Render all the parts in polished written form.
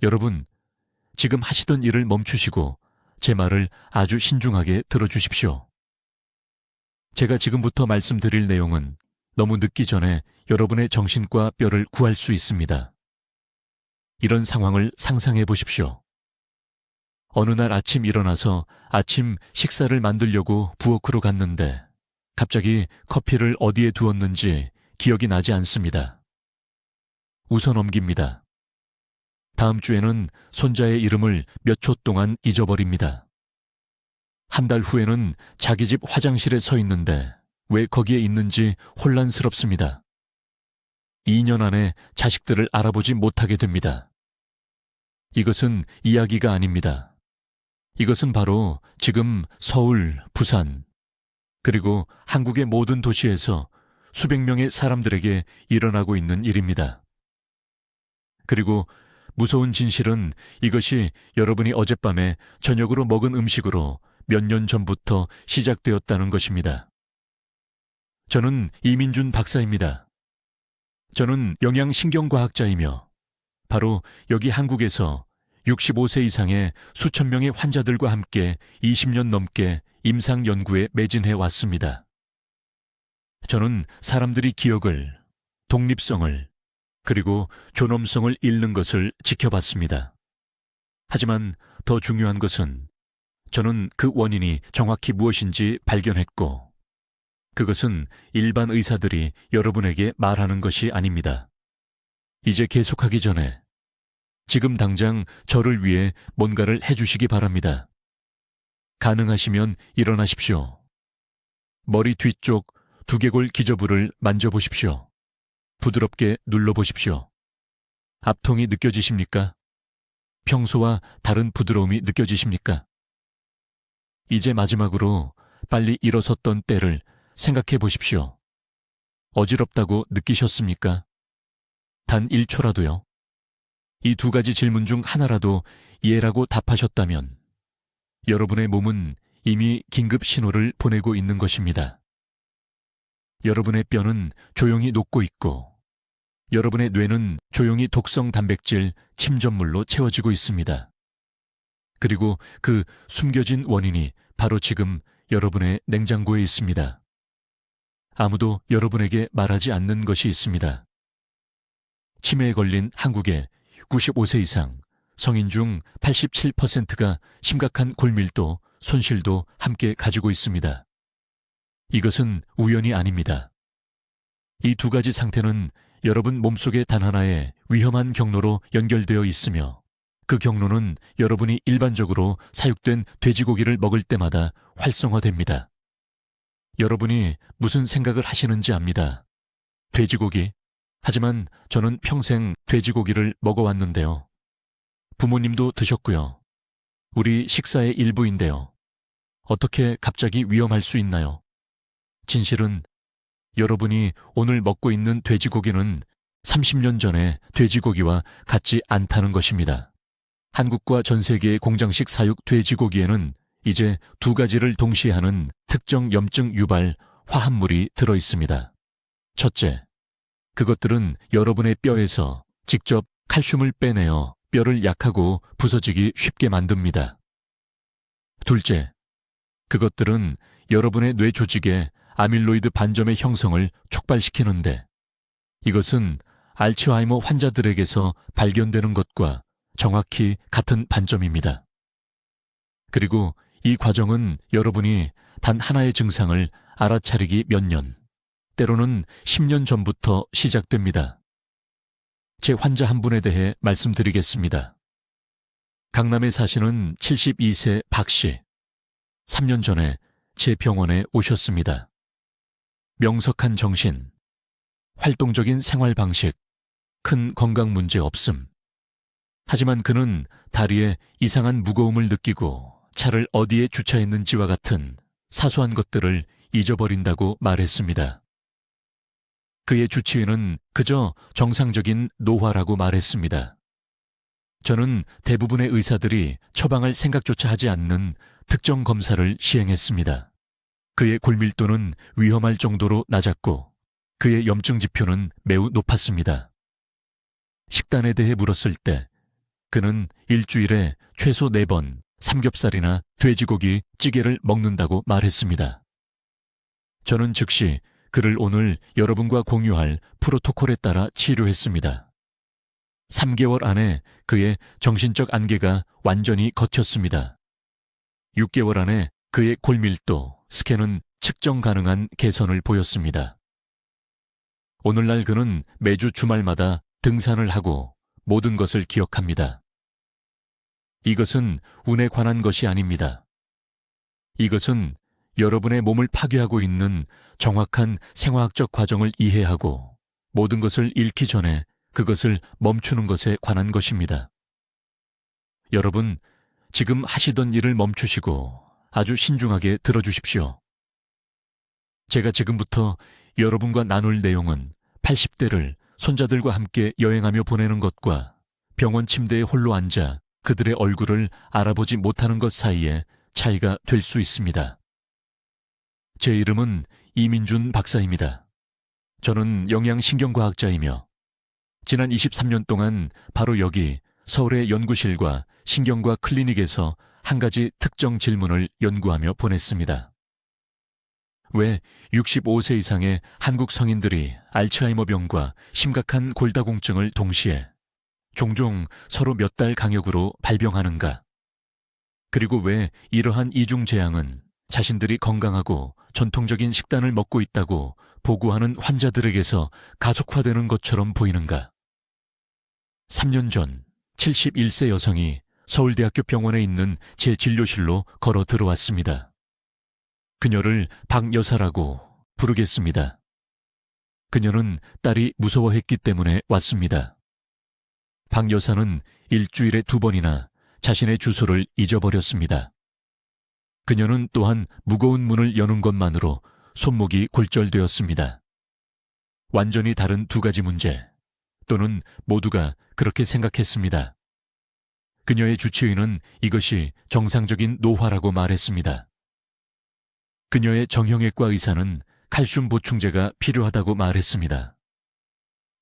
여러분, 지금 하시던 일을 멈추시고 제 말을 아주 신중하게 들어주십시오. 제가 지금부터 말씀드릴 내용은 너무 늦기 전에 여러분의 정신과 뼈를 구할 수 있습니다. 이런 상황을 상상해 보십시오. 어느 날 아침 일어나서 아침 식사를 만들려고 부엌으로 갔는데 갑자기 커피를 어디에 두었는지 기억이 나지 않습니다. 웃어 넘깁니다. 다음 주에는 손자의 이름을 몇 초 동안 잊어버립니다. 한 달 후에는 자기 집 화장실에 서 있는데 왜 거기에 있는지 혼란스럽습니다. 2년 안에 자식들을 알아보지 못하게 됩니다. 이것은 이야기가 아닙니다. 이것은 바로 지금 서울, 부산, 그리고 한국의 모든 도시에서 수백 명의 사람들에게 일어나고 있는 일입니다. 그리고 무서운 진실은 이것이 여러분이 어젯밤에 저녁으로 먹은 음식으로 몇 년 전부터 시작되었다는 것입니다. 저는 이민준 박사입니다. 저는 영양신경과학자이며 바로 여기 한국에서 65세 이상의 수천 명의 환자들과 함께 20년 넘게 임상 연구에 매진해 왔습니다. 저는 사람들이 기억을, 독립성을, 그리고 존엄성을 잃는 것을 지켜봤습니다. 하지만 더 중요한 것은 저는 그 원인이 정확히 무엇인지 발견했고, 그것은 일반 의사들이 여러분에게 말하는 것이 아닙니다. 이제 계속하기 전에 지금 당장 저를 위해 뭔가를 해주시기 바랍니다. 가능하시면 일어나십시오. 머리 뒤쪽 두개골 기저부를 만져보십시오. 부드럽게 눌러보십시오. 압통이 느껴지십니까? 평소와 다른 부드러움이 느껴지십니까? 이제 마지막으로 빨리 일어섰던 때를 생각해 보십시오. 어지럽다고 느끼셨습니까? 단 1초라도요. 이 두 가지 질문 중 하나라도 예라고 답하셨다면 여러분의 몸은 이미 긴급 신호를 보내고 있는 것입니다. 여러분의 뼈는 조용히 녹고 있고 여러분의 뇌는 조용히 독성 단백질 침전물로 채워지고 있습니다. 그리고 그 숨겨진 원인이 바로 지금 여러분의 냉장고에 있습니다. 아무도 여러분에게 말하지 않는 것이 있습니다. 치매에 걸린 한국의 95세 이상 성인 중 87%가 심각한 골밀도, 손실도 함께 가지고 있습니다. 이것은 우연이 아닙니다. 이 두 가지 상태는 여러분 몸속의 단 하나의 위험한 경로로 연결되어 있으며 그 경로는 여러분이 일반적으로 사육된 돼지고기를 먹을 때마다 활성화됩니다. 여러분이 무슨 생각을 하시는지 압니다. 돼지고기? 하지만 저는 평생 돼지고기를 먹어왔는데요. 부모님도 드셨고요. 우리 식사의 일부인데요. 어떻게 갑자기 위험할 수 있나요? 진실은 여러분이 오늘 먹고 있는 돼지고기는 30년 전에 돼지고기와 같지 않다는 것입니다. 한국과 전 세계의 공장식 사육 돼지고기에는 이제 두 가지를 동시에 하는 특정 염증 유발 화합물이 들어 있습니다. 첫째, 그것들은 여러분의 뼈에서 직접 칼슘을 빼내어 뼈를 약하고 부서지기 쉽게 만듭니다. 둘째, 그것들은 여러분의 뇌 조직에 아밀로이드 반점의 형성을 촉발시키는데 이것은 알츠하이머 환자들에게서 발견되는 것과 정확히 같은 반점입니다. 그리고 이 과정은 여러분이 단 하나의 증상을 알아차리기 몇 년, 때로는 10년 전부터 시작됩니다. 제 환자 한 분에 대해 말씀드리겠습니다. 강남에 사시는 72세 박 씨. 3년 전에 제 병원에 오셨습니다. 명석한 정신, 활동적인 생활 방식, 큰 건강 문제 없음. 하지만 그는 다리에 이상한 무거움을 느끼고 차를 어디에 주차했는지와 같은 사소한 것들을 잊어버린다고 말했습니다. 그의 주치의는 그저 정상적인 노화라고 말했습니다. 저는 대부분의 의사들이 처방할 생각조차 하지 않는 특정 검사를 시행했습니다. 그의 골밀도는 위험할 정도로 낮았고 그의 염증 지표는 매우 높았습니다. 식단에 대해 물었을 때 그는 일주일에 최소 4번 삼겹살이나 돼지고기, 찌개를 먹는다고 말했습니다. 저는 즉시 그를 오늘 여러분과 공유할 프로토콜에 따라 치료했습니다. 3개월 안에 그의 정신적 안개가 완전히 걷혔습니다. 6개월 안에 그의 골밀도, 스캔은 측정 가능한 개선을 보였습니다. 오늘날 그는 매주 주말마다 등산을 하고 모든 것을 기억합니다. 이것은 운에 관한 것이 아닙니다. 이것은 여러분의 몸을 파괴하고 있는 정확한 생화학적 과정을 이해하고 모든 것을 잃기 전에 그것을 멈추는 것에 관한 것입니다. 여러분, 지금 하시던 일을 멈추시고 아주 신중하게 들어주십시오. 제가 지금부터 여러분과 나눌 내용은 80대를 손자들과 함께 여행하며 보내는 것과 병원 침대에 홀로 앉아 그들의 얼굴을 알아보지 못하는 것 사이에 차이가 될 수 있습니다. 제 이름은 이민준 박사입니다. 저는 영양신경과학자이며 지난 23년 동안 바로 여기 서울의 연구실과 신경과 클리닉에서 한 가지 특정 질문을 연구하며 보냈습니다. 왜 65세 이상의 한국 성인들이 알츠하이머병과 심각한 골다공증을 동시에 종종 서로 몇 달 간격으로 발병하는가? 그리고 왜 이러한 이중 재앙은 자신들이 건강하고 전통적인 식단을 먹고 있다고 보고하는 환자들에게서 가속화되는 것처럼 보이는가? 3년 전 71세 여성이 서울대학교 병원에 있는 제 진료실로 걸어 들어왔습니다. 그녀를 박 여사라고 부르겠습니다. 그녀는 딸이 무서워했기 때문에 왔습니다. 박 여사는 일주일에 2번이나 자신의 주소를 잊어버렸습니다. 그녀는 또한 무거운 문을 여는 것만으로 손목이 골절되었습니다. 완전히 다른 2가지 문제, 또는 모두가 그렇게 생각했습니다. 그녀의 주치의는 이것이 정상적인 노화라고 말했습니다. 그녀의 정형외과 의사는 칼슘 보충제가 필요하다고 말했습니다.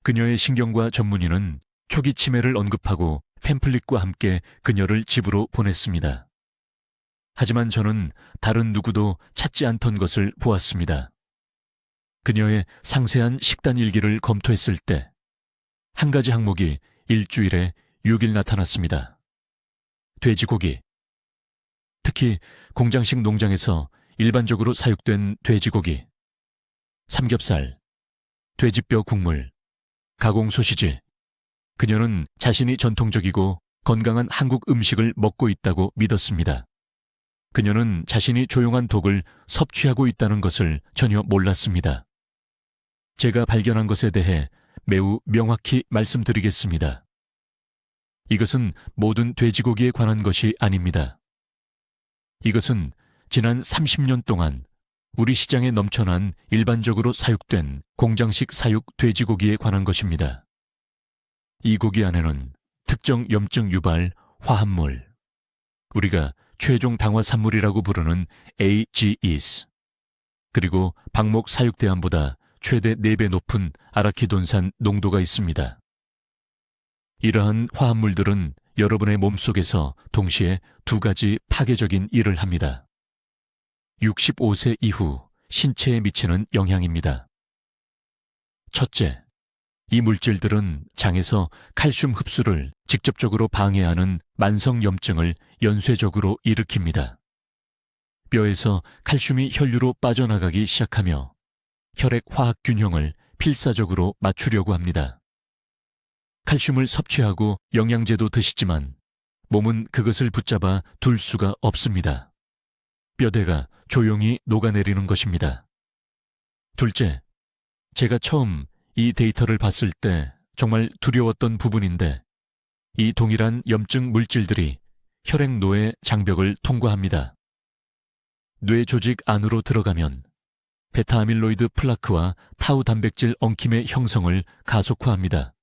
그녀의 신경과 전문의는 초기 치매를 언급하고 팸플릿과 함께 그녀를 집으로 보냈습니다. 하지만 저는 다른 누구도 찾지 않던 것을 보았습니다. 그녀의 상세한 식단 일기를 검토했을 때 한 가지 항목이 일주일에 6일 나타났습니다. 돼지고기. 특히 공장식 농장에서 일반적으로 사육된 돼지고기, 삼겹살, 돼지뼈 국물, 가공 소시지. 그녀는 자신이 전통적이고 건강한 한국 음식을 먹고 있다고 믿었습니다. 그녀는 자신이 조용한 독을 섭취하고 있다는 것을 전혀 몰랐습니다. 제가 발견한 것에 대해 매우 명확히 말씀드리겠습니다. 이것은 모든 돼지고기에 관한 것이 아닙니다. 이것은 지난 30년 동안 우리 시장에 넘쳐난 일반적으로 사육된 공장식 사육 돼지고기에 관한 것입니다. 이 고기 안에는 특정 염증 유발 화합물, 우리가 최종 당화산물이라고 부르는 AGEs, 그리고 방목 사육대함보다 최대 4배 높은 아라키돈산 농도가 있습니다. 이러한 화합물들은 여러분의 몸속에서 동시에 2가지 파괴적인 일을 합니다. 65세 이후 신체에 미치는 영향입니다. 첫째, 이 물질들은 장에서 칼슘 흡수를 직접적으로 방해하는 만성염증을 연쇄적으로 일으킵니다. 뼈에서 칼슘이 혈류로 빠져나가기 시작하며 혈액 화학 균형을 필사적으로 맞추려고 합니다. 칼슘을 섭취하고 영양제도 드시지만 몸은 그것을 붙잡아 둘 수가 없습니다. 뼈대가 조용히 녹아내리는 것입니다. 둘째, 제가 처음 이 데이터를 봤을 때 정말 두려웠던 부분인데 이 동일한 염증 물질들이 혈액노의 장벽을 통과합니다. 뇌 조직 안으로 들어가면 베타아밀로이드 플라크와 타우 단백질 엉킴의 형성을 가속화합니다.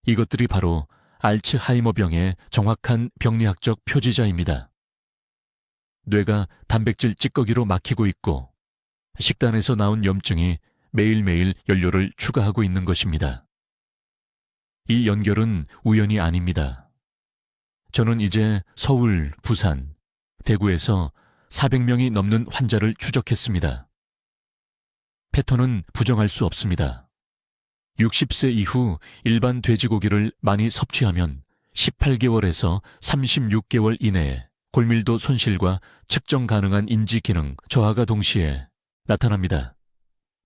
이것들이 바로 알츠하이머병의 정확한 병리학적 표지자입니다. 뇌가 단백질 찌꺼기로 막히고 있고 식단에서 나온 염증이 매일매일 연료를 추가하고 있는 것입니다. 이 연결은 우연이 아닙니다. 저는 이제 서울, 부산, 대구에서 400명이 넘는 환자를 추적했습니다. 패턴은 부정할 수 없습니다. 60세 이후 일반 돼지고기를 많이 섭취하면 18개월에서 36개월 이내에 골밀도 손실과 측정 가능한 인지 기능 저하가 동시에 나타납니다.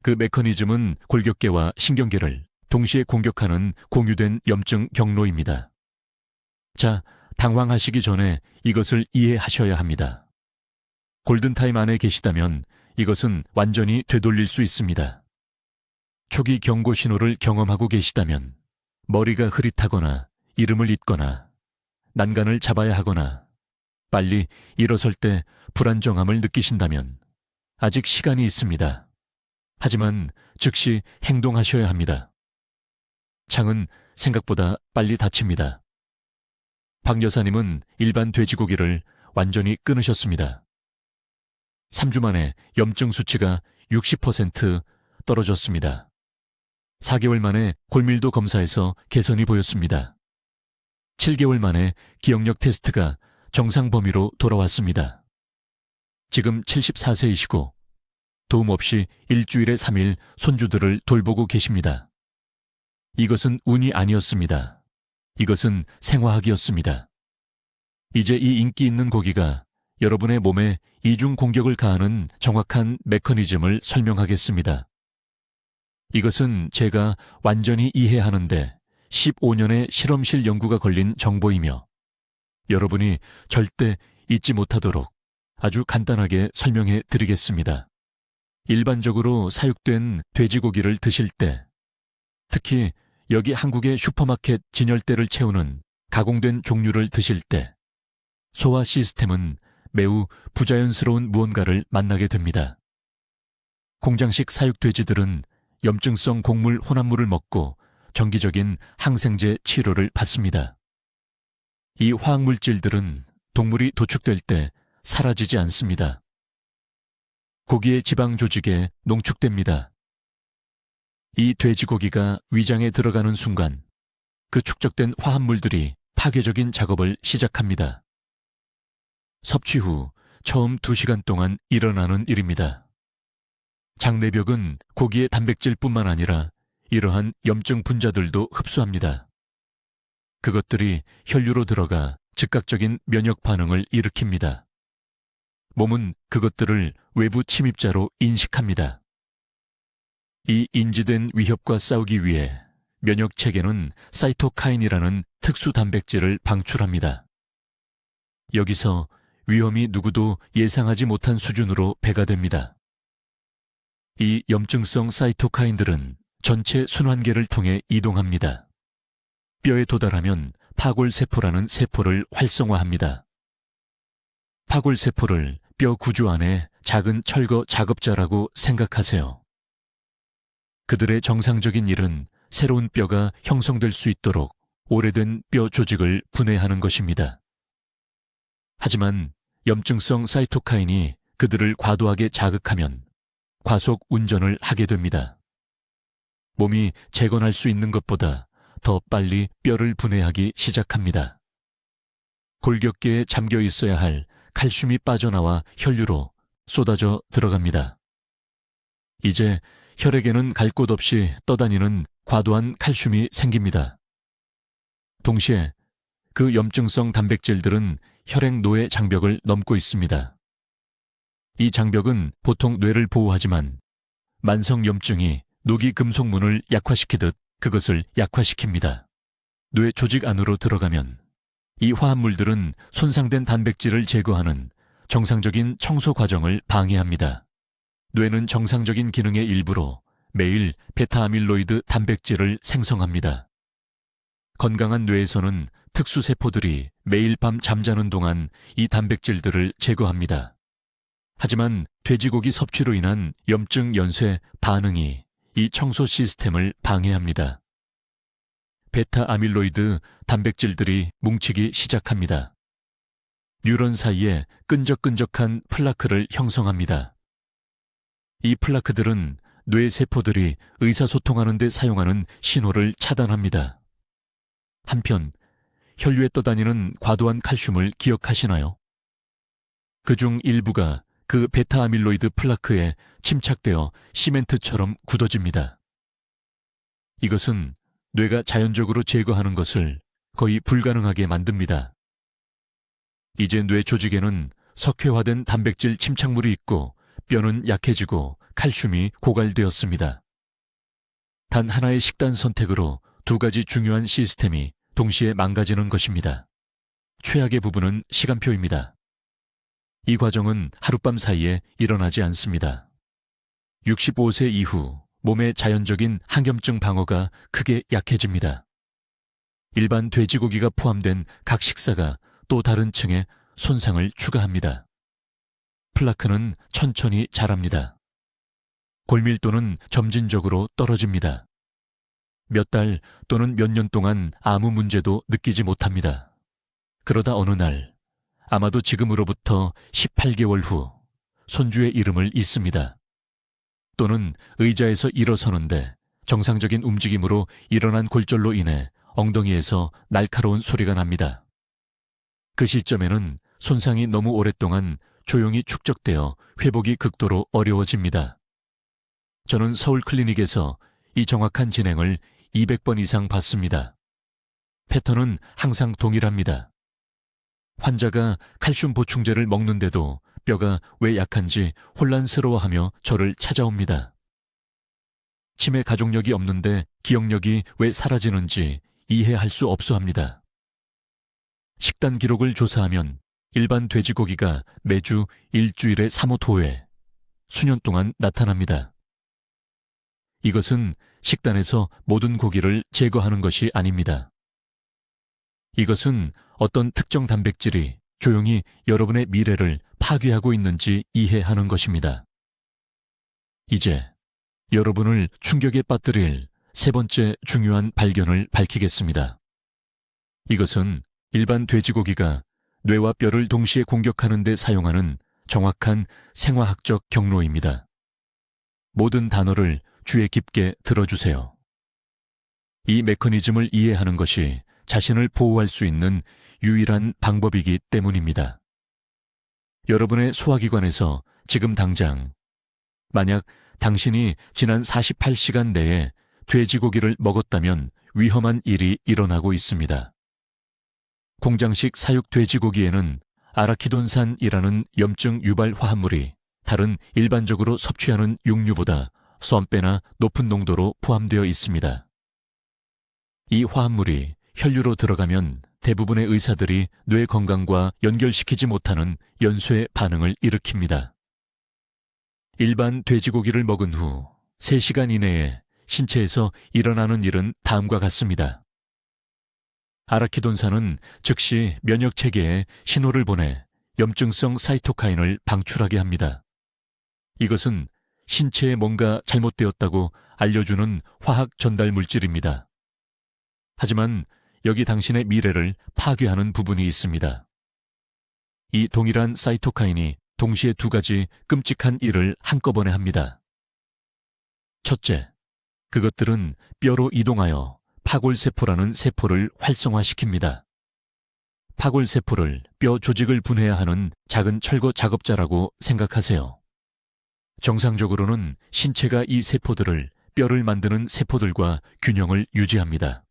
그 메커니즘은 골격계와 신경계를 동시에 공격하는 공유된 염증 경로입니다. 자, 당황하시기 전에 이것을 이해하셔야 합니다. 골든타임 안에 계시다면 이것은 완전히 되돌릴 수 있습니다. 초기 경고 신호를 경험하고 계시다면 머리가 흐릿하거나 이름을 잊거나 난간을 잡아야 하거나 빨리 일어설 때 불안정함을 느끼신다면 아직 시간이 있습니다. 하지만 즉시 행동하셔야 합니다. 창은 생각보다 빨리 닫힙니다. 박 여사님은 일반 돼지고기를 완전히 끊으셨습니다. 3주 만에 염증 수치가 60% 떨어졌습니다. 4개월 만에 골밀도 검사에서 개선이 보였습니다. 7개월 만에 기억력 테스트가 정상 범위로 돌아왔습니다. 지금 74세이시고 도움 없이 일주일에 3일 손주들을 돌보고 계십니다. 이것은 운이 아니었습니다. 이것은 생화학이었습니다. 이제 이 인기 있는 고기가 여러분의 몸에 이중 공격을 가하는 정확한 메커니즘을 설명하겠습니다. 이것은 제가 완전히 이해하는데 15년의 실험실 연구가 걸린 정보이며 여러분이 절대 잊지 못하도록 아주 간단하게 설명해 드리겠습니다. 일반적으로 사육된 돼지고기를 드실 때, 특히 여기 한국의 슈퍼마켓 진열대를 채우는 가공된 종류를 드실 때 소화 시스템은 매우 부자연스러운 무언가를 만나게 됩니다. 공장식 사육 돼지들은 염증성 곡물 혼합물을 먹고 정기적인 항생제 치료를 받습니다. 이 화학물질들은 동물이 도축될 때 사라지지 않습니다. 고기의 지방 조직에 농축됩니다. 이 돼지고기가 위장에 들어가는 순간 그 축적된 화합물들이 파괴적인 작업을 시작합니다. 섭취 후 처음 2시간 동안 일어나는 일입니다. 장내벽은 고기의 단백질뿐만 아니라 이러한 염증 분자들도 흡수합니다. 그것들이 혈류로 들어가 즉각적인 면역 반응을 일으킵니다. 몸은 그것들을 외부 침입자로 인식합니다. 이 인지된 위협과 싸우기 위해 면역 체계는 사이토카인이라는 특수 단백질을 방출합니다. 여기서 위험이 누구도 예상하지 못한 수준으로 배가 됩니다. 이 염증성 사이토카인들은 전체 순환계를 통해 이동합니다. 뼈에 도달하면 파골세포라는 세포를 활성화합니다. 파골세포를 뼈 구조 안에 작은 철거 작업자라고 생각하세요. 그들의 정상적인 일은 새로운 뼈가 형성될 수 있도록 오래된 뼈 조직을 분해하는 것입니다. 하지만 염증성 사이토카인이 그들을 과도하게 자극하면 과속 운전을 하게 됩니다. 몸이 재건할 수 있는 것보다 더 빨리 뼈를 분해하기 시작합니다. 골격계에 잠겨 있어야 할 칼슘이 빠져나와 혈류로 쏟아져 들어갑니다. 이제 혈액에는 갈 곳 없이 떠다니는 과도한 칼슘이 생깁니다. 동시에 그 염증성 단백질들은 혈액 노예 장벽을 넘고 있습니다. 이 장벽은 보통 뇌를 보호하지만 만성 염증이 노기 금속문을 약화시키듯 그것을 약화시킵니다. 뇌 조직 안으로 들어가면 이 화합물들은 손상된 단백질을 제거하는 정상적인 청소 과정을 방해합니다. 뇌는 정상적인 기능의 일부로 매일 베타아밀로이드 단백질을 생성합니다. 건강한 뇌에서는 특수세포들이 매일 밤 잠자는 동안 이 단백질들을 제거합니다. 하지만 돼지고기 섭취로 인한 염증 연쇄 반응이 이 청소 시스템을 방해합니다. 베타아밀로이드 단백질들이 뭉치기 시작합니다. 뉴런 사이에 끈적끈적한 플라크를 형성합니다. 이 플라크들은 뇌 세포들이 의사소통하는 데 사용하는 신호를 차단합니다. 한편 혈류에 떠다니는 과도한 칼슘을 기억하시나요? 그중 일부가 그 베타 아밀로이드 플라크에 침착되어 시멘트처럼 굳어집니다. 이것은 뇌가 자연적으로 제거하는 것을 거의 불가능하게 만듭니다. 이제 뇌 조직에는 석회화된 단백질 침착물이 있고 뼈는 약해지고 칼슘이 고갈되었습니다. 단 하나의 식단 선택으로 두 가지 중요한 시스템이 동시에 망가지는 것입니다. 최악의 부분은 시간표입니다. 이 과정은 하룻밤 사이에 일어나지 않습니다. 65세 이후 몸의 자연적인 항염증 방어가 크게 약해집니다. 일반 돼지고기가 포함된 각 식사가 또 다른 층의 손상을 추가합니다. 플라크는 천천히 자랍니다. 골밀도는 점진적으로 떨어집니다. 몇 달 또는 몇 년 동안 아무 문제도 느끼지 못합니다. 그러다 어느 날, 아마도 지금으로부터 18개월 후 손주의 이름을 잊습니다. 또는 의자에서 일어서는데 정상적인 움직임으로 일어난 골절로 인해 엉덩이에서 날카로운 소리가 납니다. 그 시점에는 손상이 너무 오랫동안 조용히 축적되어 회복이 극도로 어려워집니다. 저는 서울 클리닉에서 이 정확한 진행을 200번 이상 봤습니다. 패턴은 항상 동일합니다. 환자가 칼슘 보충제를 먹는데도 뼈가 왜 약한지 혼란스러워하며 저를 찾아옵니다. 치매 가족력이 없는데 기억력이 왜 사라지는지 이해할 수 없어 합니다. 식단 기록을 조사하면 일반 돼지고기가 매주 일주일에 3호 토회, 수년 동안 나타납니다. 이것은 식단에서 모든 고기를 제거하는 것이 아닙니다. 이것은 어떤 특정 단백질이 조용히 여러분의 미래를 파괴하고 있는지 이해하는 것입니다. 이제 여러분을 충격에 빠뜨릴 세 번째 중요한 발견을 밝히겠습니다. 이것은 일반 돼지고기가 뇌와 뼈를 동시에 공격하는 데 사용하는 정확한 생화학적 경로입니다. 모든 단어를 귀에 깊게 들어주세요. 이 메커니즘을 이해하는 것이 자신을 보호할 수 있는 유일한 방법이기 때문입니다. 여러분의 소화기관에서 지금 당장, 만약 당신이 지난 48시간 내에 돼지고기를 먹었다면 위험한 일이 일어나고 있습니다. 공장식 사육 돼지고기에는 아라키돈산이라는 염증 유발 화합물이 다른 일반적으로 섭취하는 육류보다 썸배나 높은 농도로 포함되어 있습니다. 이 화합물이 혈류로 들어가면 대부분의 의사들이 뇌 건강과 연결시키지 못하는 연쇄 반응을 일으킵니다. 일반 돼지고기를 먹은 후 3시간 이내에 신체에서 일어나는 일은 다음과 같습니다. 아라키돈산은 즉시 면역체계에 신호를 보내 염증성 사이토카인을 방출하게 합니다. 이것은 신체에 뭔가 잘못되었다고 알려주는 화학 전달 물질입니다. 하지만 여기 당신의 미래를 파괴하는 부분이 있습니다. 이 동일한 사이토카인이 동시에 두 가지 끔찍한 일을 한꺼번에 합니다. 첫째, 그것들은 뼈로 이동하여 파골세포라는 세포를 활성화시킵니다. 파골세포를 뼈 조직을 분해해야 하는 작은 철거 작업자라고 생각하세요. 정상적으로는 신체가 이 세포들을 뼈를 만드는 세포들과 균형을 유지합니다.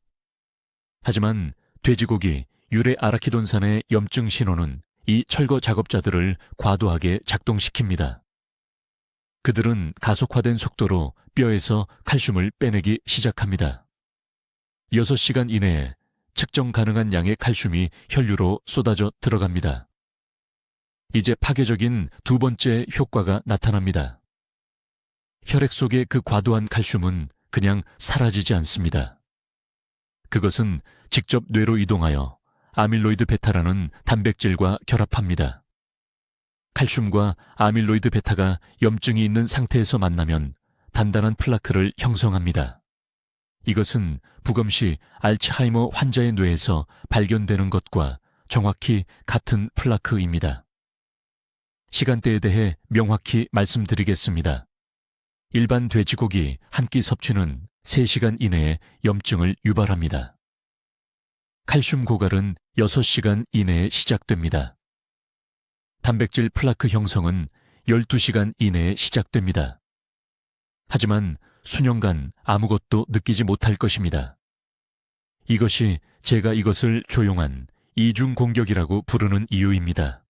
하지만 돼지고기 유래 아라키돈산의 염증 신호는 이 철거 작업자들을 과도하게 작동시킵니다. 그들은 가속화된 속도로 뼈에서 칼슘을 빼내기 시작합니다. 6시간 이내에 측정 가능한 양의 칼슘이 혈류로 쏟아져 들어갑니다. 이제 파괴적인 두 번째 효과가 나타납니다. 혈액 속의 그 과도한 칼슘은 그냥 사라지지 않습니다. 그것은 직접 뇌로 이동하여 아밀로이드 베타라는 단백질과 결합합니다. 칼슘과 아밀로이드 베타가 염증이 있는 상태에서 만나면 단단한 플라크를 형성합니다. 이것은 부검시 알츠하이머 환자의 뇌에서 발견되는 것과 정확히 같은 플라크입니다. 시간대에 대해 명확히 말씀드리겠습니다. 일반 돼지고기 한 끼 섭취는 3시간 이내에 염증을 유발합니다. 칼슘 고갈은 6시간 이내에 시작됩니다. 단백질 플라크 형성은 12시간 이내에 시작됩니다. 하지만 수년간 아무것도 느끼지 못할 것입니다. 이것이 제가 이것을 조용한 이중 공격이라고 부르는 이유입니다.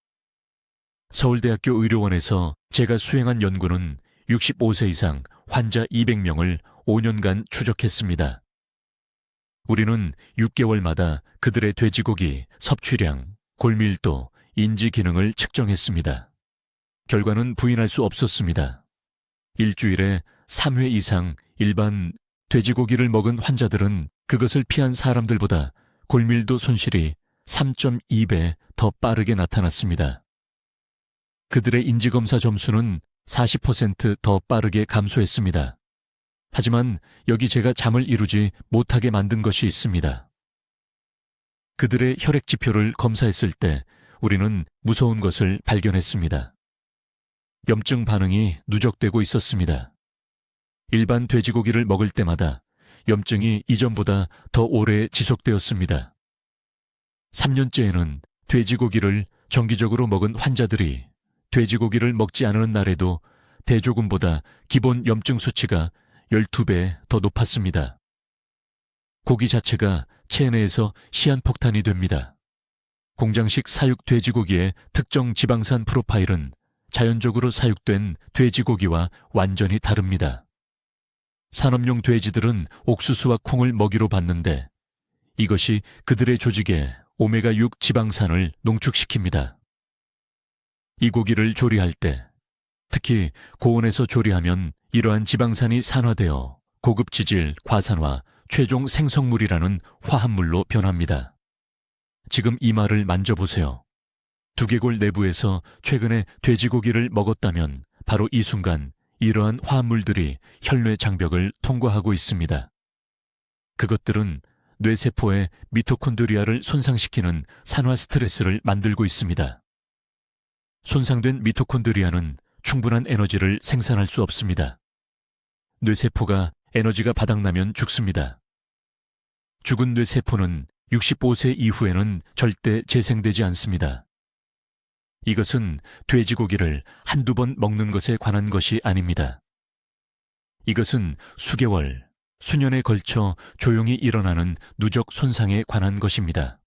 서울대학교 의료원에서 제가 수행한 연구는 65세 이상 환자 200명을 5년간 추적했습니다. 우리는 6개월마다 그들의 돼지고기, 섭취량, 골밀도, 인지 기능을 측정했습니다. 결과는 부인할 수 없었습니다. 일주일에 3회 이상 일반 돼지고기를 먹은 환자들은 그것을 피한 사람들보다 골밀도 손실이 3.2배 더 빠르게 나타났습니다. 그들의 인지검사 점수는 40% 더 빠르게 감소했습니다. 하지만 여기 제가 잠을 이루지 못하게 만든 것이 있습니다. 그들의 혈액 지표를 검사했을 때 우리는 무서운 것을 발견했습니다. 염증 반응이 누적되고 있었습니다. 일반 돼지고기를 먹을 때마다 염증이 이전보다 더 오래 지속되었습니다. 3년째에는 돼지고기를 정기적으로 먹은 환자들이 돼지고기를 먹지 않은 날에도 대조군보다 기본 염증 수치가 12배 더 높았습니다. 고기 자체가 체내에서 시한폭탄이 됩니다. 공장식 사육 돼지고기의 특정 지방산 프로파일은 자연적으로 사육된 돼지고기와 완전히 다릅니다. 산업용 돼지들은 옥수수와 콩을 먹이로 받는데 이것이 그들의 조직에 오메가6 지방산을 농축시킵니다. 이 고기를 조리할 때, 특히 고온에서 조리하면 이러한 지방산이 산화되어 고급 지질, 과산화, 최종 생성물이라는 화합물로 변합니다. 지금 이 말을 만져보세요. 두개골 내부에서 최근에 돼지고기를 먹었다면 바로 이 순간 이러한 화합물들이 혈뇌 장벽을 통과하고 있습니다. 그것들은 뇌세포의 미토콘드리아를 손상시키는 산화 스트레스를 만들고 있습니다. 손상된 미토콘드리아는 충분한 에너지를 생산할 수 없습니다. 뇌세포가 에너지가 바닥나면 죽습니다. 죽은 뇌세포는 65세 이후에는 절대 재생되지 않습니다. 이것은 돼지고기를 한두 번 먹는 것에 관한 것이 아닙니다. 이것은 수개월, 수년에 걸쳐 조용히 일어나는 누적 손상에 관한 것입니다.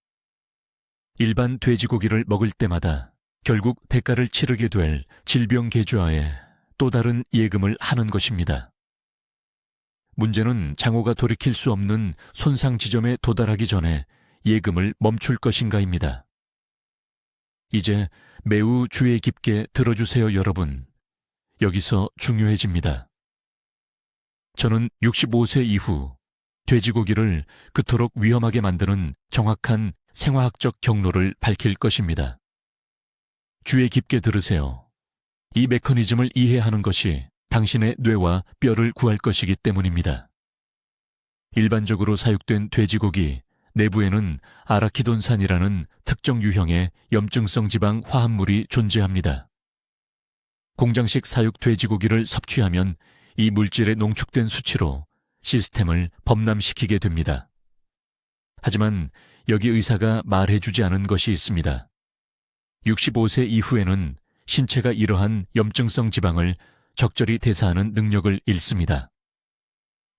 일반 돼지고기를 먹을 때마다 결국 대가를 치르게 될 질병 계좌에 또 다른 예금을 하는 것입니다. 문제는 장호가 돌이킬 수 없는 손상 지점에 도달하기 전에 예금을 멈출 것인가입니다. 이제 매우 주의 깊게 들어주세요, 여러분. 여기서 중요해집니다. 저는 65세 이후 돼지고기를 그토록 위험하게 만드는 정확한 생화학적 경로를 밝힐 것입니다. 주의 깊게 들으세요. 이 메커니즘을 이해하는 것이 당신의 뇌와 뼈를 구할 것이기 때문입니다. 일반적으로 사육된 돼지고기 내부에는 아라키돈산이라는 특정 유형의 염증성 지방 화합물이 존재합니다. 공장식 사육 돼지고기를 섭취하면 이 물질의 농축된 수치로 시스템을 범람시키게 됩니다. 하지만 여기 의사가 말해주지 않은 것이 있습니다. 65세 이후에는 신체가 이러한 염증성 지방을 적절히 대사하는 능력을 잃습니다.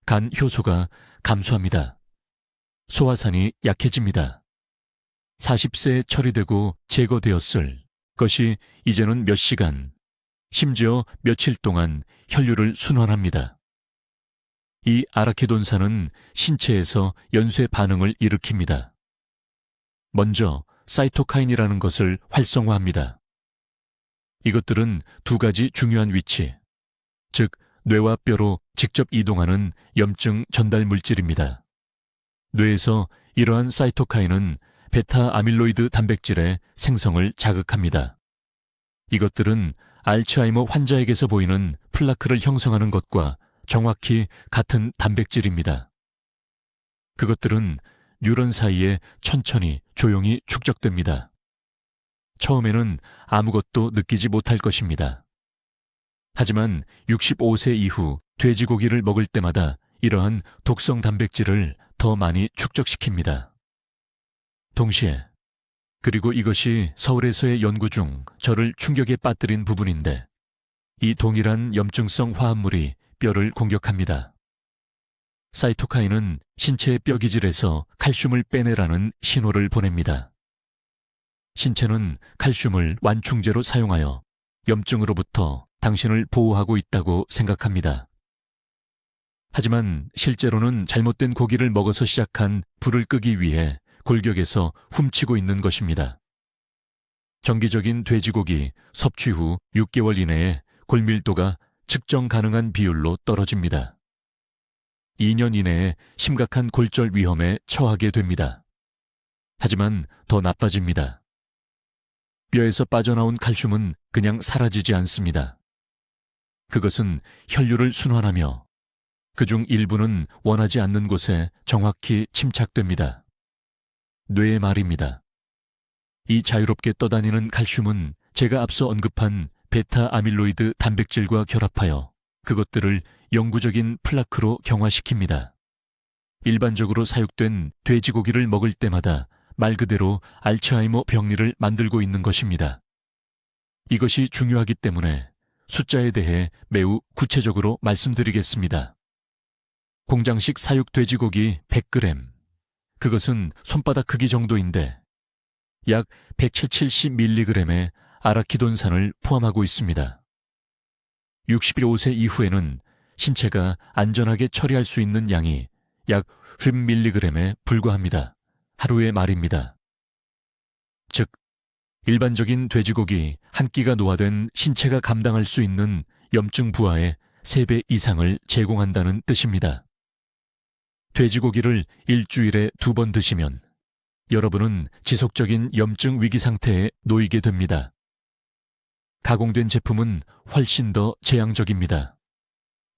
간 효소가 감소합니다. 소화산이 약해집니다. 40세에 처리되고 제거되었을 것이 이제는 몇 시간, 심지어 며칠 동안 혈류를 순환합니다. 이 아라키돈산은 신체에서 연쇄 반응을 일으킵니다. 먼저 사이토카인이라는 것을 활성화합니다. 이것들은 두 가지 중요한 위치, 즉 뇌와 뼈로 직접 이동하는 염증 전달 물질입니다. 뇌에서 이러한 사이토카인은 베타 아밀로이드 단백질의 생성을 자극합니다. 이것들은 알츠하이머 환자에게서 보이는 플라크를 형성하는 것과 정확히 같은 단백질입니다. 그것들은 뉴런 사이에 천천히 조용히 축적됩니다. 처음에는 아무것도 느끼지 못할 것입니다. 하지만 65세 이후 돼지고기를 먹을 때마다 이러한 독성 단백질을 더 많이 축적시킵니다. 동시에, 그리고 이것이 서울에서의 연구 중 저를 충격에 빠뜨린 부분인데, 이 동일한 염증성 화합물이 뼈를 공격합니다. 사이토카인은 신체의 뼈 기질에서 칼슘을 빼내라는 신호를 보냅니다. 신체는 칼슘을 완충제로 사용하여 염증으로부터 당신을 보호하고 있다고 생각합니다. 하지만 실제로는 잘못된 고기를 먹어서 시작한 불을 끄기 위해 골격에서 훔치고 있는 것입니다. 정기적인 돼지고기 섭취 후 6개월 이내에 골밀도가 측정 가능한 비율로 떨어집니다. 2년 이내에 심각한 골절 위험에 처하게 됩니다. 하지만 더 나빠집니다. 뼈에서 빠져나온 칼슘은 그냥 사라지지 않습니다. 그것은 혈류를 순환하며 그중 일부는 원하지 않는 곳에 정확히 침착됩니다. 뇌의 말입니다. 이 자유롭게 떠다니는 칼슘은 제가 앞서 언급한 베타 아밀로이드 단백질과 결합하여 그것들을 영구적인 플라크로 경화시킵니다. 일반적으로 사육된 돼지고기를 먹을 때마다 말 그대로 알츠하이머 병리를 만들고 있는 것입니다. 이것이 중요하기 때문에 숫자에 대해 매우 구체적으로 말씀드리겠습니다. 공장식 사육 돼지고기 100g, 그것은 손바닥 크기 정도인데 약 170mg의 아라키돈산을 포함하고 있습니다. 65세 이후에는 신체가 안전하게 처리할 수 있는 양이 약 50mg에 불과합니다. 하루의 말입니다. 즉, 일반적인 돼지고기 한 끼가 노화된 신체가 감당할 수 있는 염증 부하의 3배 이상을 제공한다는 뜻입니다. 돼지고기를 일주일에 2번 드시면 여러분은 지속적인 염증 위기 상태에 놓이게 됩니다. 가공된 제품은 훨씬 더 재앙적입니다.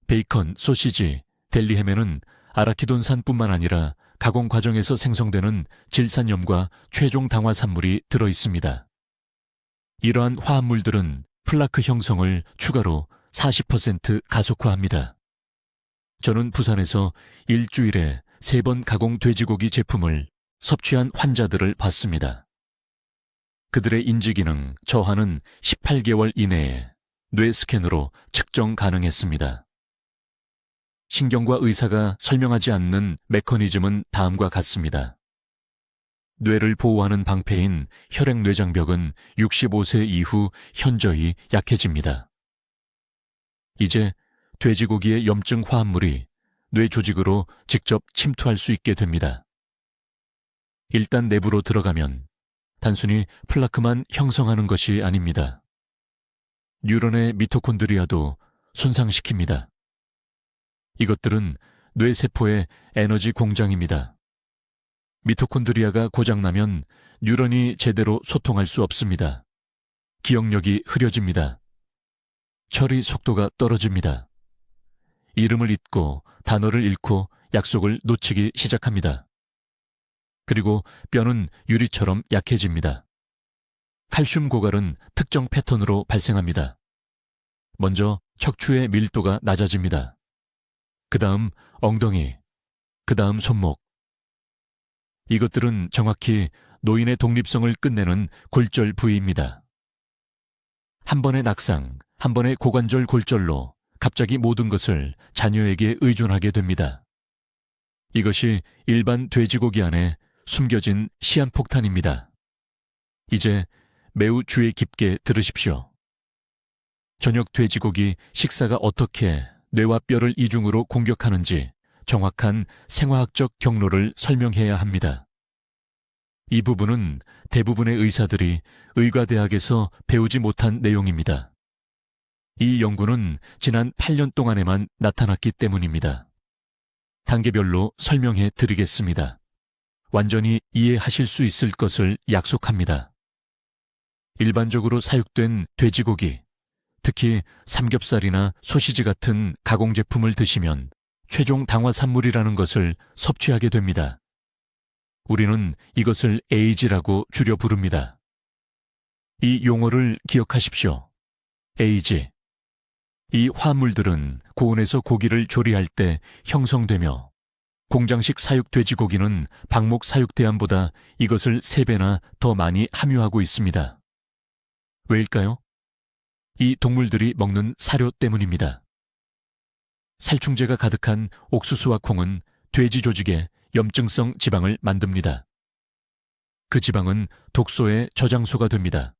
베이컨, 소시지, 델리햄에는 아라키돈산뿐만 아니라 가공 과정에서 생성되는 질산염과 최종 당화산물이 들어 있습니다. 이러한 화합물들은 플라크 형성을 추가로 40% 가속화합니다. 저는 부산에서 일주일에 3번 가공 돼지고기 제품을 섭취한 환자들을 봤습니다. 그들의 인지기능 저하는 18개월 이내에 뇌 스캔으로 측정 가능했습니다. 신경과 의사가 설명하지 않는 메커니즘은 다음과 같습니다. 뇌를 보호하는 방패인 혈액뇌장벽은 65세 이후 현저히 약해집니다. 이제 돼지고기의 염증 화합물이 뇌 조직으로 직접 침투할 수 있게 됩니다. 일단 내부로 들어가면 단순히 플라크만 형성하는 것이 아닙니다. 뉴런의 미토콘드리아도 손상시킵니다. 이것들은 뇌세포의 에너지 공장입니다. 미토콘드리아가 고장나면 뉴런이 제대로 소통할 수 없습니다. 기억력이 흐려집니다. 처리 속도가 떨어집니다. 이름을 잊고 단어를 잃고 약속을 놓치기 시작합니다. 그리고 뼈는 유리처럼 약해집니다. 칼슘 고갈은 특정 패턴으로 발생합니다. 먼저 척추의 밀도가 낮아집니다. 그 다음 엉덩이, 그 다음 손목. 이것들은 정확히 노인의 독립성을 끝내는 골절 부위입니다. 한 번의 낙상, 한 번의 고관절 골절로 갑자기 모든 것을 자녀에게 의존하게 됩니다. 이것이 일반 돼지고기 안에 숨겨진 시한폭탄입니다. 이제 매우 주의 깊게 들으십시오. 저녁 돼지고기 식사가 어떻게 뇌와 뼈를 이중으로 공격하는지 정확한 생화학적 경로를 설명해야 합니다. 이 부분은 대부분의 의사들이 의과대학에서 배우지 못한 내용입니다. 이 연구는 지난 8년 동안에만 나타났기 때문입니다. 단계별로 설명해 드리겠습니다. 완전히 이해하실 수 있을 것을 약속합니다. 일반적으로 사육된 돼지고기, 특히 삼겹살이나 소시지 같은 가공제품을 드시면 최종 당화산물이라는 것을 섭취하게 됩니다. 우리는 이것을 에이지라고 줄여 부릅니다. 이 용어를 기억하십시오. 에이지. 이 화합물들은 고온에서 고기를 조리할 때 형성되며 공장식 사육 돼지고기는 방목 사육 대함보다 이것을 3배나 더 많이 함유하고 있습니다. 왜일까요? 이 동물들이 먹는 사료 때문입니다. 살충제가 가득한 옥수수와 콩은 돼지 조직에 염증성 지방을 만듭니다. 그 지방은 독소의 저장소가 됩니다.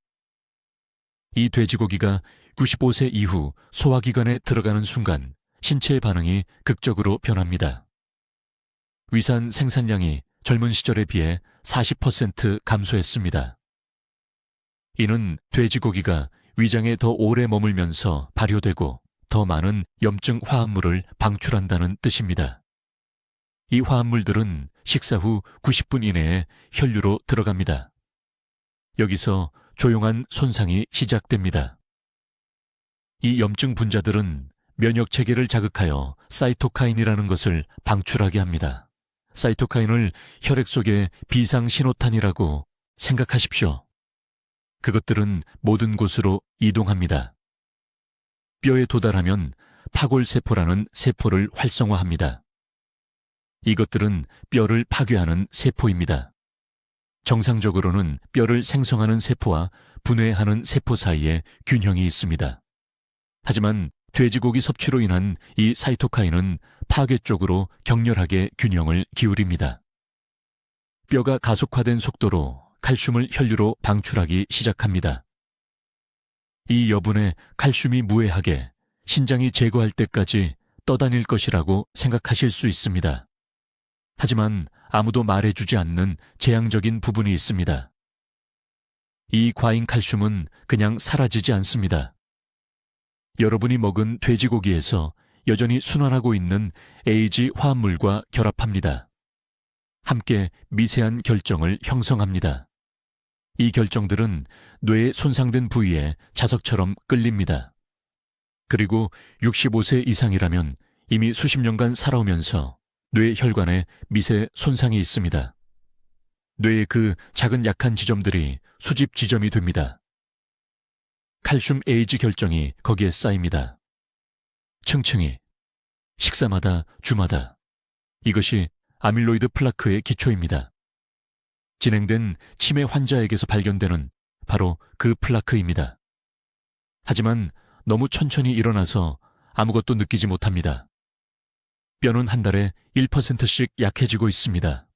이 돼지고기가 95세 이후 소화기관에 들어가는 순간 신체의 반응이 극적으로 변합니다. 위산 생산량이 젊은 시절에 비해 40% 감소했습니다. 이는 돼지고기가 위장에 더 오래 머물면서 발효되고 더 많은 염증 화합물을 방출한다는 뜻입니다. 이 화합물들은 식사 후 90분 이내에 혈류로 들어갑니다. 여기서 조용한 손상이 시작됩니다. 이 염증 분자들은 면역 체계를 자극하여 사이토카인이라는 것을 방출하게 합니다. 사이토카인을 혈액 속의 비상신호탄이라고 생각하십시오. 그것들은 모든 곳으로 이동합니다. 뼈에 도달하면 파골세포라는 세포를 활성화합니다. 이것들은 뼈를 파괴하는 세포입니다. 정상적으로는 뼈를 생성하는 세포와 분해하는 세포 사이에 균형이 있습니다. 하지만 돼지고기 섭취로 인한 이 사이토카인은 파괴 쪽으로 격렬하게 균형을 기울입니다. 뼈가 가속화된 속도로 칼슘을 혈류로 방출하기 시작합니다. 이 여분에 칼슘이 무해하게 신장이 제거할 때까지 떠다닐 것이라고 생각하실 수 있습니다. 하지만 아무도 말해주지 않는 재앙적인 부분이 있습니다. 이 과잉 칼슘은 그냥 사라지지 않습니다. 여러분이 먹은 돼지고기에서 여전히 순환하고 있는 AG 화합물과 결합합니다. 함께 미세한 결정을 형성합니다. 이 결정들은 뇌의 손상된 부위에 자석처럼 끌립니다. 그리고 65세 이상이라면 이미 수십 년간 살아오면서 뇌 혈관에 미세 손상이 있습니다. 뇌의 그 작은 약한 지점들이 수집 지점이 됩니다. 칼슘 에이지 결정이 거기에 쌓입니다. 층층이, 식사마다, 주마다. 이것이 아밀로이드 플라크의 기초입니다. 진행된 치매 환자에게서 발견되는 바로 그 플라크입니다. 하지만 너무 천천히 일어나서 아무것도 느끼지 못합니다. 뼈는 한 달에 1%씩 약해지고 있습니다.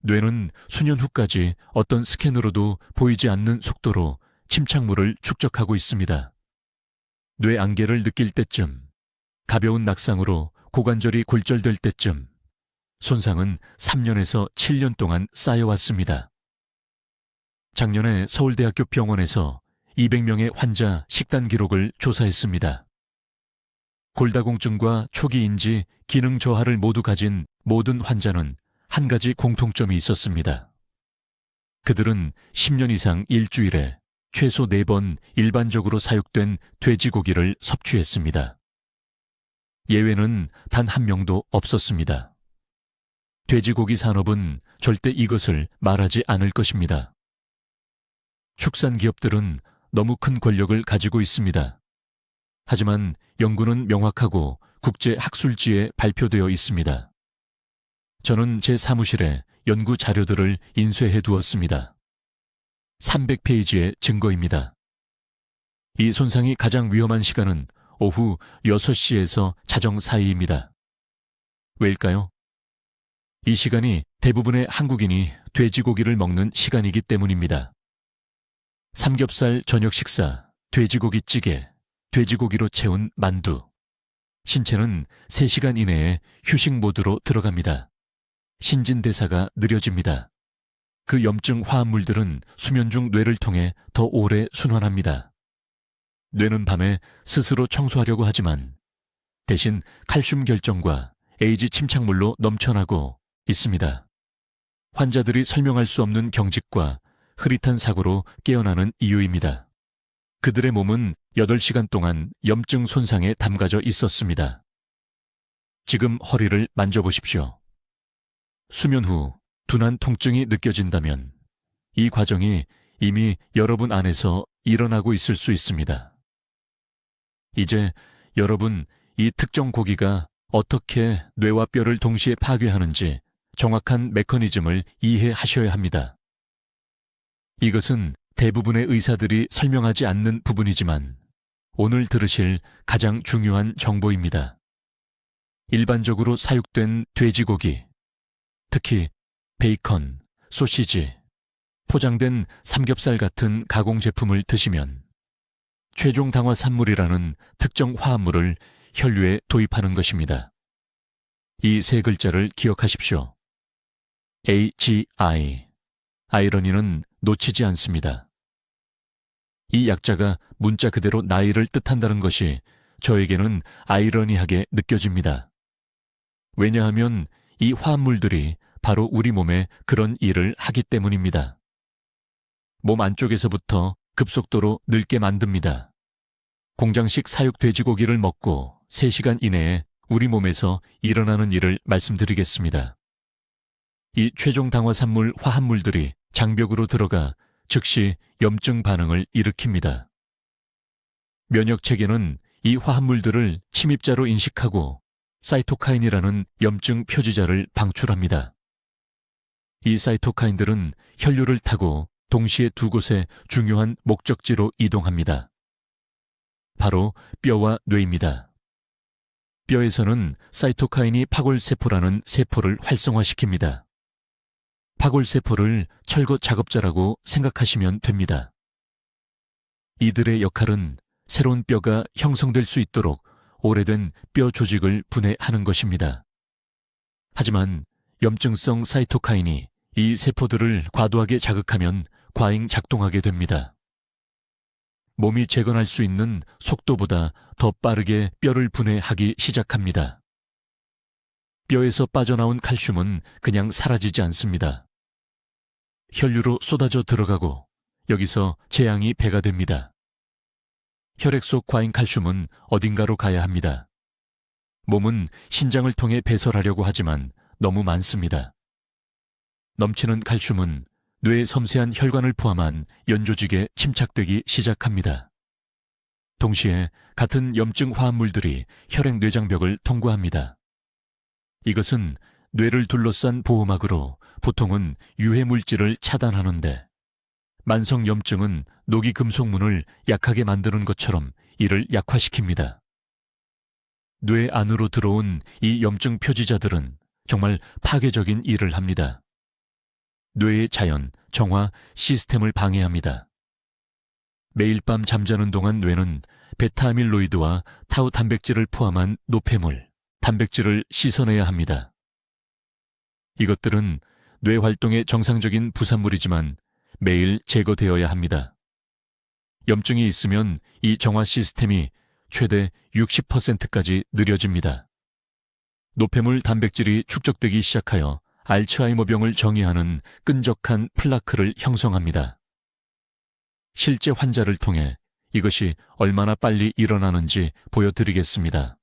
뇌는 수년 후까지 어떤 스캔으로도 보이지 않는 속도로 침착물을 축적하고 있습니다. 뇌 안개를 느낄 때쯤, 가벼운 낙상으로 고관절이 골절될 때쯤, 손상은 3년에서 7년 동안 쌓여왔습니다. 작년에 서울대학교 병원에서 200명의 환자 식단 기록을 조사했습니다. 골다공증과 초기 인지, 기능 저하를 모두 가진 모든 환자는 한 가지 공통점이 있었습니다. 그들은 10년 이상 일주일에 최소 4번 일반적으로 사육된 돼지고기를 섭취했습니다. 예외는 단 한 명도 없었습니다. 돼지고기 산업은 절대 이것을 말하지 않을 것입니다. 축산 기업들은 너무 큰 권력을 가지고 있습니다. 하지만 연구는 명확하고 국제 학술지에 발표되어 있습니다. 저는 제 사무실에 연구 자료들을 인쇄해 두었습니다. 300페이지의 증거입니다. 이 손상이 가장 위험한 시간은 오후 6시에서 자정 사이입니다. 왜일까요? 이 시간이 대부분의 한국인이 돼지고기를 먹는 시간이기 때문입니다. 삼겹살 저녁 식사, 돼지고기찌개, 돼지고기로 채운 만두. 신체는 3시간 이내에 휴식 모드로 들어갑니다. 신진대사가 느려집니다. 그 염증 화합물들은 수면 중 뇌를 통해 더 오래 순환합니다. 뇌는 밤에 스스로 청소하려고 하지만 대신 칼슘 결정과 에이지 침착물로 넘쳐나고 있습니다. 환자들이 설명할 수 없는 경직과 흐릿한 사고로 깨어나는 이유입니다. 그들의 몸은 8시간 동안 염증 손상에 담가져 있었습니다. 지금 허리를 만져보십시오. 수면 후 둔한 통증이 느껴진다면 이 과정이 이미 여러분 안에서 일어나고 있을 수 있습니다. 이제 여러분 이 특정 고기가 어떻게 뇌와 뼈를 동시에 파괴하는지 정확한 메커니즘을 이해하셔야 합니다. 이것은 대부분의 의사들이 설명하지 않는 부분이지만 오늘 들으실 가장 중요한 정보입니다. 일반적으로 사육된 돼지고기, 특히 베이컨, 소시지, 포장된 삼겹살 같은 가공 제품을 드시면 최종 당화 산물이라는 특정 화합물을 혈류에 도입하는 것입니다. 이 세 글자를 기억하십시오. AGI. 아이러니는 놓치지 않습니다. 이 약자가 문자 그대로 나이를 뜻한다는 것이 저에게는 아이러니하게 느껴집니다. 왜냐하면 이 화합물들이 바로 우리 몸에 그런 일을 하기 때문입니다. 몸 안쪽에서부터 급속도로 늙게 만듭니다. 공장식 사육 돼지고기를 먹고 3시간 이내에 우리 몸에서 일어나는 일을 말씀드리겠습니다. 이 최종 당화 산물 화합물들이 장벽으로 들어가 즉시 염증 반응을 일으킵니다. 면역체계는 이 화합물들을 침입자로 인식하고 사이토카인이라는 염증 표지자를 방출합니다. 이 사이토카인들은 혈류를 타고 동시에 두 곳의 중요한 목적지로 이동합니다. 바로 뼈와 뇌입니다. 뼈에서는 사이토카인이 파골세포라는 세포를 활성화시킵니다. 파골세포를 철거 작업자라고 생각하시면 됩니다. 이들의 역할은 새로운 뼈가 형성될 수 있도록 오래된 뼈 조직을 분해하는 것입니다. 하지만 염증성 사이토카인이 이 세포들을 과도하게 자극하면 과잉 작동하게 됩니다. 몸이 재건할 수 있는 속도보다 더 빠르게 뼈를 분해하기 시작합니다. 뼈에서 빠져나온 칼슘은 그냥 사라지지 않습니다. 혈류로 쏟아져 들어가고 여기서 재앙이 배가 됩니다. 혈액 속 과잉 칼슘은 어딘가로 가야 합니다. 몸은 신장을 통해 배설하려고 하지만 너무 많습니다. 넘치는 칼슘은 뇌의 섬세한 혈관을 포함한 연조직에 침착되기 시작합니다. 동시에 같은 염증 화합물들이 혈액 내장벽을 통과합니다. 이것은 뇌를 둘러싼 보호막으로 보통은 유해 물질을 차단하는데 만성 염증은 녹이 금속문을 약하게 만드는 것처럼 이를 약화시킵니다. 뇌 안으로 들어온 이 염증 표지자들은 정말 파괴적인 일을 합니다. 뇌의 자연, 정화 시스템을 방해합니다. 매일 밤 잠자는 동안 뇌는 베타아밀로이드와 타우 단백질을 포함한 노폐물, 단백질을 씻어내야 합니다. 이것들은 뇌 활동의 정상적인 부산물이지만 매일 제거되어야 합니다. 염증이 있으면 이 정화 시스템이 최대 60%까지 느려집니다. 노폐물 단백질이 축적되기 시작하여 알츠하이머병을 정의하는 끈적한 플라크를 형성합니다. 실제 환자를 통해 이것이 얼마나 빨리 일어나는지 보여드리겠습니다.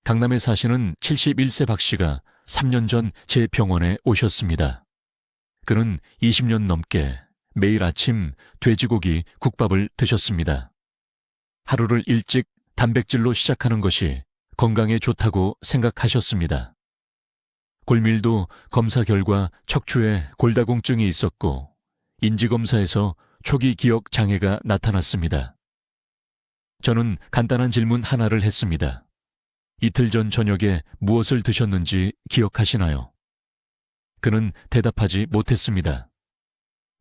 강남에 사시는 71세 박 씨가 3년 전 제 병원에 오셨습니다. 그는 20년 넘게 매일 아침 돼지고기 국밥을 드셨습니다. 하루를 일찍 단백질로 시작하는 것이 건강에 좋다고 생각하셨습니다. 골밀도 검사 결과 척추에 골다공증이 있었고 인지검사에서 초기 기억 장애가 나타났습니다. 저는 간단한 질문 하나를 했습니다. 이틀 전 저녁에 무엇을 드셨는지 기억하시나요? 그는 대답하지 못했습니다.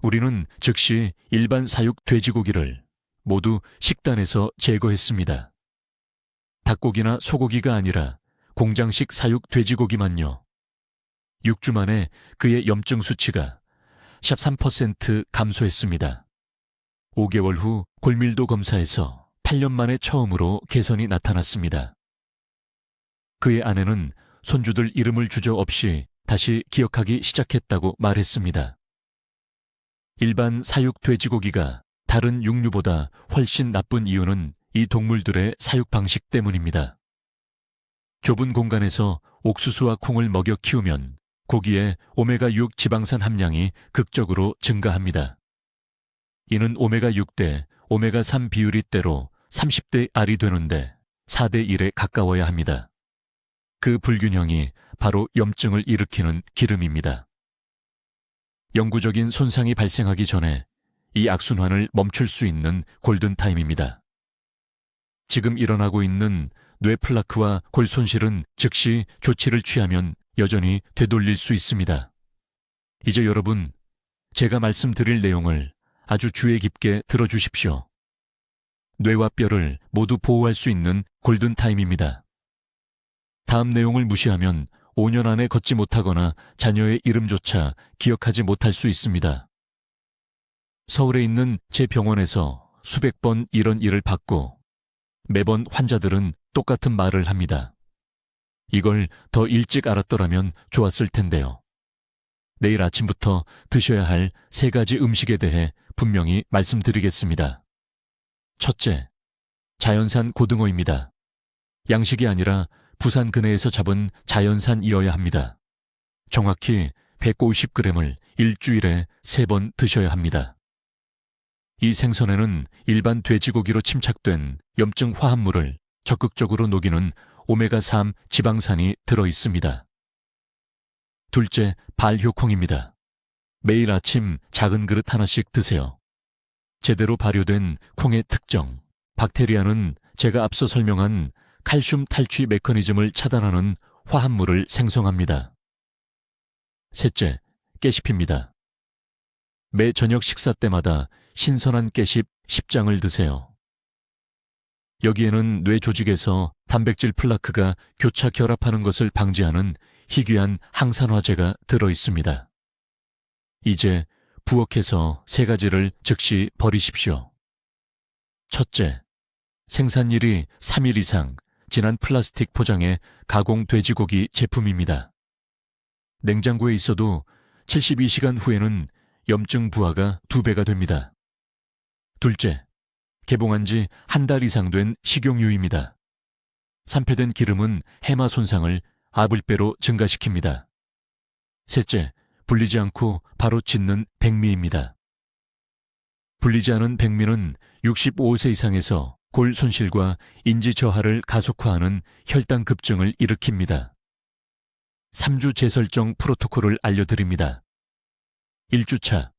우리는 즉시 일반 사육 돼지고기를 모두 식단에서 제거했습니다. 닭고기나 소고기가 아니라 공장식 사육 돼지고기만요. 6주 만에 그의 염증 수치가 샵 3% 감소했습니다. 5개월 후 골밀도 검사에서 8년 만에 처음으로 개선이 나타났습니다. 그의 아내는 손주들 이름을 주저없이 다시 기억하기 시작했다고 말했습니다. 일반 사육 돼지고기가 다른 육류보다 훨씬 나쁜 이유는 이 동물들의 사육 방식 때문입니다. 좁은 공간에서 옥수수와 콩을 먹여 키우면 고기의 오메가6 지방산 함량이 극적으로 증가합니다. 이는 오메가6 대 오메가3 비율이 때로 30대 R이 되는데 4대 1에 가까워야 합니다. 그 불균형이 바로 염증을 일으키는 기름입니다. 영구적인 손상이 발생하기 전에 이 악순환을 멈출 수 있는 골든타임입니다. 지금 일어나고 있는 뇌플라크와 골 손실은 즉시 조치를 취하면 여전히 되돌릴 수 있습니다. 이제 여러분, 제가 말씀드릴 내용을 아주 주의 깊게 들어주십시오. 뇌와 뼈를 모두 보호할 수 있는 골든타임입니다. 다음 내용을 무시하면 5년 안에 걷지 못하거나 자녀의 이름조차 기억하지 못할 수 있습니다. 서울에 있는 제 병원에서 수백 번 이런 일을 받고 매번 환자들은 똑같은 말을 합니다. 이걸 더 일찍 알았더라면 좋았을 텐데요. 내일 아침부터 드셔야 할 3가지 음식에 대해 분명히 말씀드리겠습니다. 첫째, 자연산 고등어입니다. 양식이 아니라 부산 근해에서 잡은 자연산이어야 합니다. 정확히 150g을 일주일에 3번 드셔야 합니다. 이 생선에는 일반 돼지고기로 침착된 염증 화합물을 적극적으로 녹이는 오메가3 지방산이 들어 있습니다. 둘째, 발효콩입니다. 매일 아침 작은 그릇 하나씩 드세요. 제대로 발효된 콩의 특정, 박테리아는 제가 앞서 설명한 칼슘 탈취 메커니즘을 차단하는 화합물을 생성합니다. 셋째, 깨씹입니다. 매 저녁 식사 때마다 신선한 깨씹 10장을 드세요. 여기에는 뇌 조직에서 단백질 플라크가 교차 결합하는 것을 방지하는 희귀한 항산화제가 들어 있습니다. 이제 부엌에서 3가지를 즉시 버리십시오. 첫째, 생산일이 3일 이상 진한 플라스틱 포장의 가공 돼지고기 제품입니다. 냉장고에 있어도 72시간 후에는 염증 부하가 2배가 됩니다. 둘째, 개봉한 지 1달 이상 된 식용유입니다. 산패된 기름은 해마 손상을 아불배로 증가시킵니다. 셋째, 불리지 않고 바로 짓는 백미입니다. 불리지 않은 백미는 65세 이상에서 골 손실과 인지 저하를 가속화하는 혈당 급증을 일으킵니다. 3주 재설정 프로토콜을 알려드립니다. 1주차,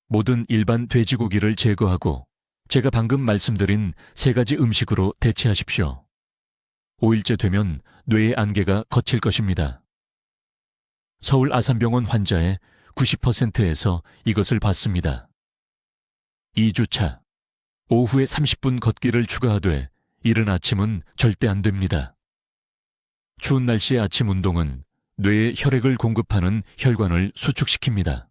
모든 일반 돼지고기를 제거하고 제가 방금 말씀드린 3가지 음식으로 대체하십시오. 5일째 되면 뇌의 안개가 걷힐 것입니다. 서울 아산병원 환자의 90%에서 이것을 봤습니다. 2주차, 오후에 30분 걷기를 추가하되 이른 아침은 절대 안 됩니다. 추운 날씨의 아침 운동은 뇌에 혈액을 공급하는 혈관을 수축시킵니다.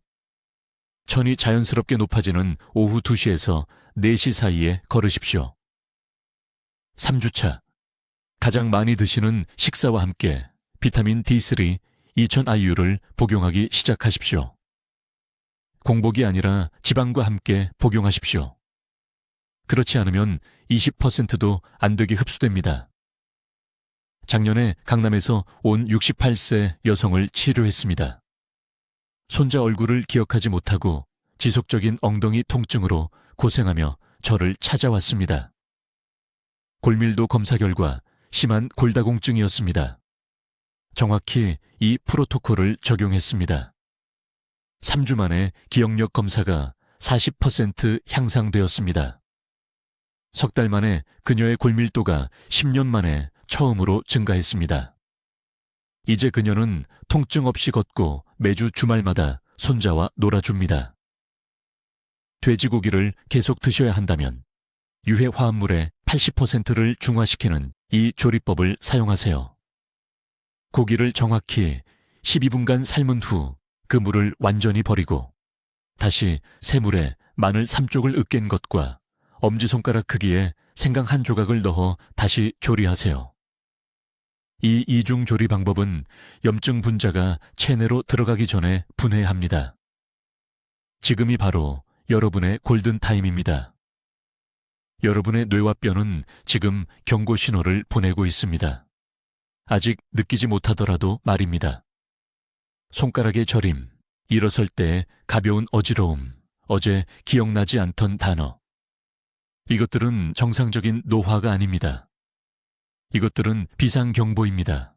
천이 자연스럽게 높아지는 오후 2시에서 4시 사이에 걸으십시오. 3주차, 가장 많이 드시는 식사와 함께 비타민 D3 2000IU를 복용하기 시작하십시오. 공복이 아니라 지방과 함께 복용하십시오. 그렇지 않으면 20%도 안 되게 흡수됩니다. 작년에 강남에서 온 68세 여성을 치료했습니다. 손자 얼굴을 기억하지 못하고 지속적인 엉덩이 통증으로 고생하며 저를 찾아왔습니다. 골밀도 검사 결과 심한 골다공증이었습니다. 정확히 이 프로토콜을 적용했습니다. 3주 만에 기억력 검사가 40% 향상되었습니다. 석 달 만에 그녀의 골밀도가 10년 만에 처음으로 증가했습니다. 이제 그녀는 통증 없이 걷고 매주 주말마다 손자와 놀아줍니다. 돼지고기를 계속 드셔야 한다면 유해 화합물의 80%를 중화시키는 이 조리법을 사용하세요. 고기를 정확히 12분간 삶은 후 그 물을 완전히 버리고 다시 새 물에 마늘 3쪽을 으깬 것과 엄지손가락 크기의 생강 1조각을 넣어 다시 조리하세요. 이 이중 조리 방법은 염증 분자가 체내로 들어가기 전에 분해합니다. 지금이 바로 여러분의 골든타임입니다. 여러분의 뇌와 뼈는 지금 경고 신호를 보내고 있습니다. 아직 느끼지 못하더라도 말입니다. 손가락의 저림, 일어설 때의 가벼운 어지러움, 어제 기억나지 않던 단어. 이것들은 정상적인 노화가 아닙니다. 이것들은 비상경보입니다.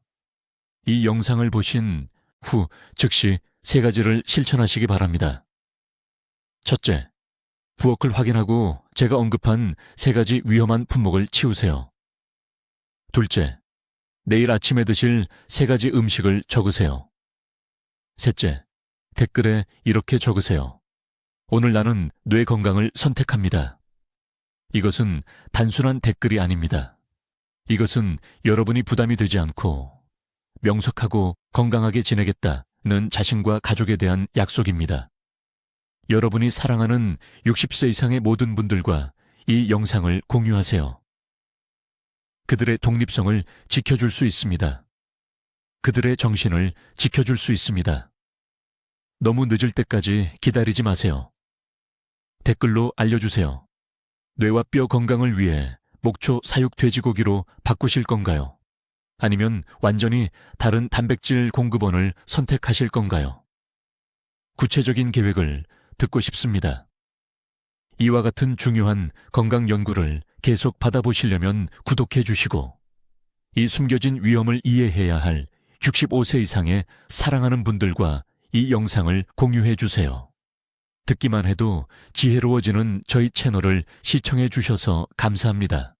이 영상을 보신 후 즉시 3가지를 실천하시기 바랍니다. 첫째, 부엌을 확인하고 제가 언급한 3가지 위험한 품목을 치우세요. 둘째, 내일 아침에 드실 3가지 음식을 적으세요. 셋째, 댓글에 이렇게 적으세요. 오늘 나는 뇌 건강을 선택합니다. 이것은 단순한 댓글이 아닙니다. 이것은 여러분이 부담이 되지 않고 명석하고 건강하게 지내겠다는 자신과 가족에 대한 약속입니다. 여러분이 사랑하는 60세 이상의 모든 분들과 이 영상을 공유하세요. 그들의 독립성을 지켜줄 수 있습니다. 그들의 정신을 지켜줄 수 있습니다. 너무 늦을 때까지 기다리지 마세요. 댓글로 알려주세요. 뇌와 뼈 건강을 위해 목초 사육 돼지고기로 바꾸실 건가요? 아니면 완전히 다른 단백질 공급원을 선택하실 건가요? 구체적인 계획을 듣고 싶습니다. 이와 같은 중요한 건강 연구를 계속 받아보시려면 구독해 주시고, 이 숨겨진 위험을 이해해야 할 65세 이상의 사랑하는 분들과 이 영상을 공유해 주세요. 듣기만 해도 지혜로워지는 저희 채널을 시청해 주셔서 감사합니다.